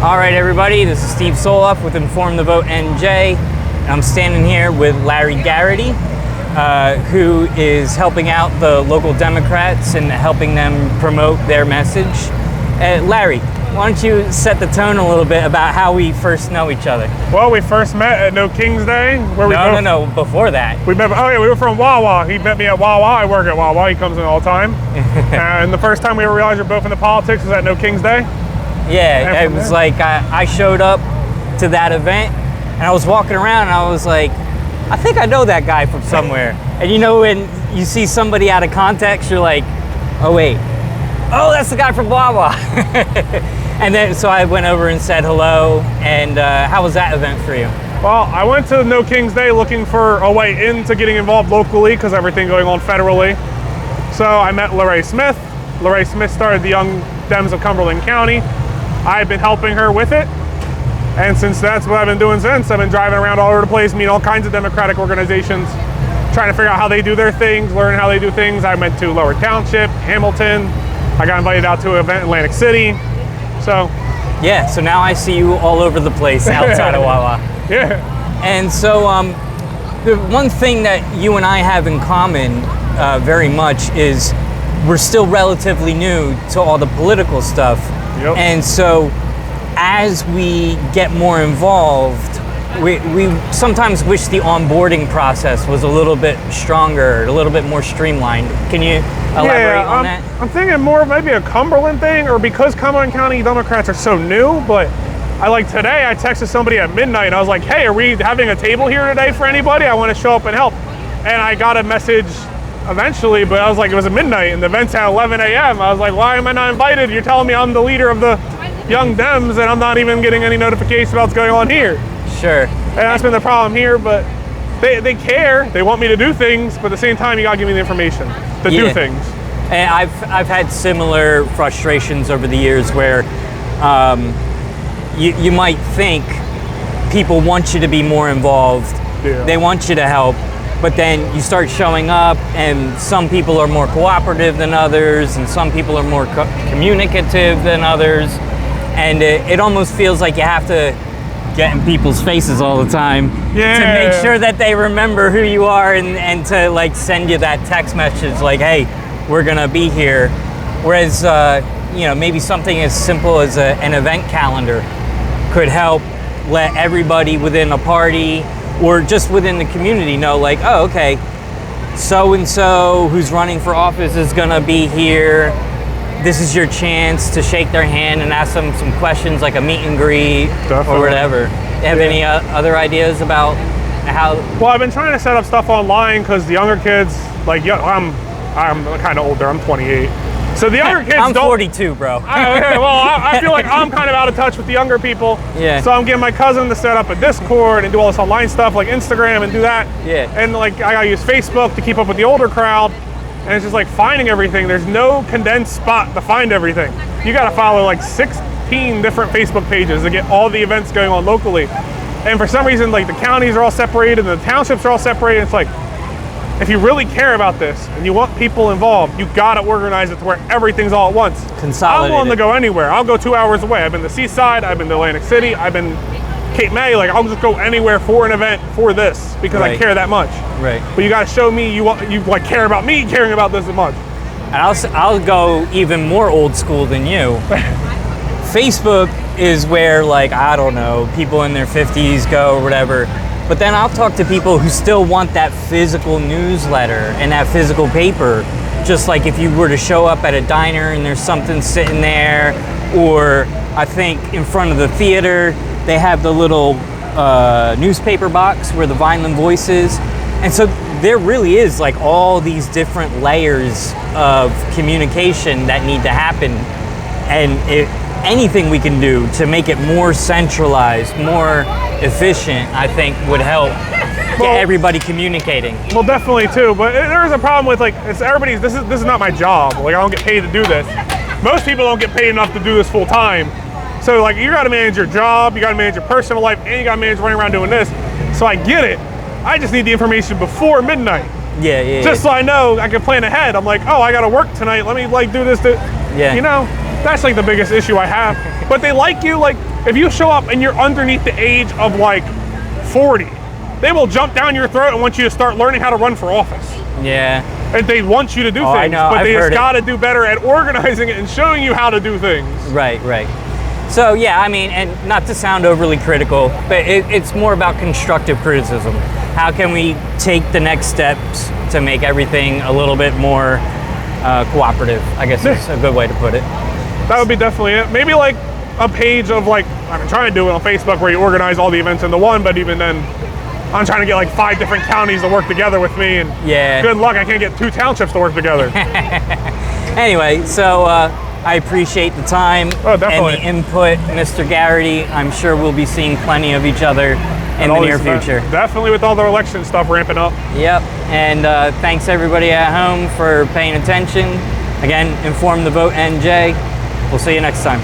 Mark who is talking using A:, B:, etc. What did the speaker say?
A: All right, everybody, this is Steve Soloff with InformTheVoteNJ, and I'm standing here with Larry Garrity, who is helping out the local Democrats and helping them promote their message. Larry, why don't you set the tone a little bit about how we first know each other?
B: Well, we first met at No King's Day.
A: No, before that.
B: We were from Wawa. He met me at Wawa. I work at Wawa. He comes in all the time. And the first time we ever realized we're both into politics was at No King's Day.
A: Yeah, it was like I showed up to that event and I was walking around and I was like, I think I know that guy from somewhere. And you know, when you see somebody out of context, you're like, oh wait, oh, that's the guy from Wawa. And then so I went over and said hello. And how was that event for you?
B: Well, I went to No King's Day looking for a way into getting involved locally because everything going on federally. So I met Larry Smith. Larry Smith started the Young Dems of Cumberland County. I've been helping her with it, and since that's what I've been doing since, I've been driving around all over the place, meeting all kinds of Democratic organizations, trying to figure out how they do their things, learning how they do things. I went to Lower Township, Hamilton. I got invited out to an event in Atlantic City. So
A: yeah, so now I see you all over the place outside of Wawa.
B: Yeah.
A: And so the one thing that you and I have in common very much is we're still relatively new to all the political stuff.
B: Yep.
A: And so as we get more involved, we sometimes wish the onboarding process was a little bit stronger, a little bit more streamlined. Can you elaborate on that?
B: I'm thinking more of maybe a Cumberland thing, or because Cumberland County Democrats are so new, but I today I texted somebody at midnight and I was like, hey, are we having a table here today for anybody? I want to show up and help. And I got a message eventually, but I was like, it was at midnight and the event's at 11 a.m. I was like, why am I not invited? You're telling me I'm the leader of the Young Dems and I'm not even getting any notification about what's going on here.
A: Sure.
B: And that's been the problem here, but they care. They want me to do things, but at the same time, you gotta give me the information to do things.
A: And I've had similar frustrations over the years where you might think people want you to be more involved.
B: Yeah.
A: They want you to help. But then you start showing up and some people are more cooperative than others and some people are more communicative than others. And it almost feels like you have to get in people's faces all the time to make sure that they remember who you are and to send you that text message like, hey, we're gonna be here. Whereas, maybe something as simple as an event calendar could help let everybody within a party or just within the community know oh, okay, so-and-so who's running for office is gonna be here. This is your chance to shake their hand and ask them some questions like a meet and greet. Definitely. Or whatever. You have any other ideas about how?
B: Well, I've been trying to set up stuff online because the younger kids, I'm kind of older, I'm 28. So the younger kids
A: I'm 42, bro.
B: I feel like I'm kind of out of touch with the younger people.
A: Yeah.
B: So I'm getting my cousin to set up a Discord and do all this online stuff like Instagram and do that.
A: Yeah.
B: And I gotta use Facebook to keep up with the older crowd. And it's just finding everything. There's no condensed spot to find everything. You gotta follow 16 different Facebook pages to get all the events going on locally. And for some reason, the counties are all separated and the townships are all separated. It's if you really care about this and you want people involved, you gotta organize it to where everything's all at once.
A: Consolidate.
B: I'm willing to go anywhere. I'll go 2 hours away. I've been to Seaside, I've been to Atlantic City, I've been Cape May. I'll just go anywhere for an event for this because I care that much.
A: Right.
B: But you gotta show me you care about me caring about this as much.
A: And I'll go even more old school than you. Facebook is where I don't know, people in their 50s go or whatever. But then I'll talk to people who still want that physical newsletter and that physical paper. Just like if you were to show up at a diner and there's something sitting there, or I think in front of the theater, they have the little newspaper box where the Vineland Voice is. And so there really is all these different layers of communication that need to happen. And anything we can do to make it more centralized, more efficient, I think would help get everybody communicating.
B: Well, definitely too, but there's a problem with it's everybody's, this is not my job. I don't get paid to do this. Most people don't get paid enough to do this full time. So you gotta manage your job, you gotta manage your personal life, and you gotta manage running around doing this. So I get it. I just need the information before midnight.
A: Yeah.
B: Just so I know I can plan ahead. I'm oh, I gotta work tonight. Let me do this. That's like the biggest issue I have. But they like you, like if you show up and you're underneath the age of like 40, they will jump down your throat and want you to start learning how to run for office.
A: Yeah.
B: And they want you to do things,
A: I know.
B: but
A: I've
B: they just
A: heard it.
B: got to do better at organizing it and showing you how to do things.
A: Right, right. So yeah, I mean, and not to sound overly critical, but it's more about constructive criticism. How can we take the next steps to make everything a little bit more cooperative, I guess is a good way to put it.
B: That would be definitely it. Maybe like a page of like, I've been trying to do it on Facebook where you organize all the events into one, but even then, I'm trying to get like 5 different counties to work together with me, and
A: Yeah.
B: good luck, I can't get 2 townships to work together.
A: Anyway, so I appreciate the time and
B: definitely.
A: the input, Mr. Garrity. I'm sure we'll be seeing plenty of each other in the near future.
B: Definitely with all the election stuff ramping up.
A: Yep, and thanks everybody at home for paying attention. Again, Inform the Vote NJ. We'll see you next time.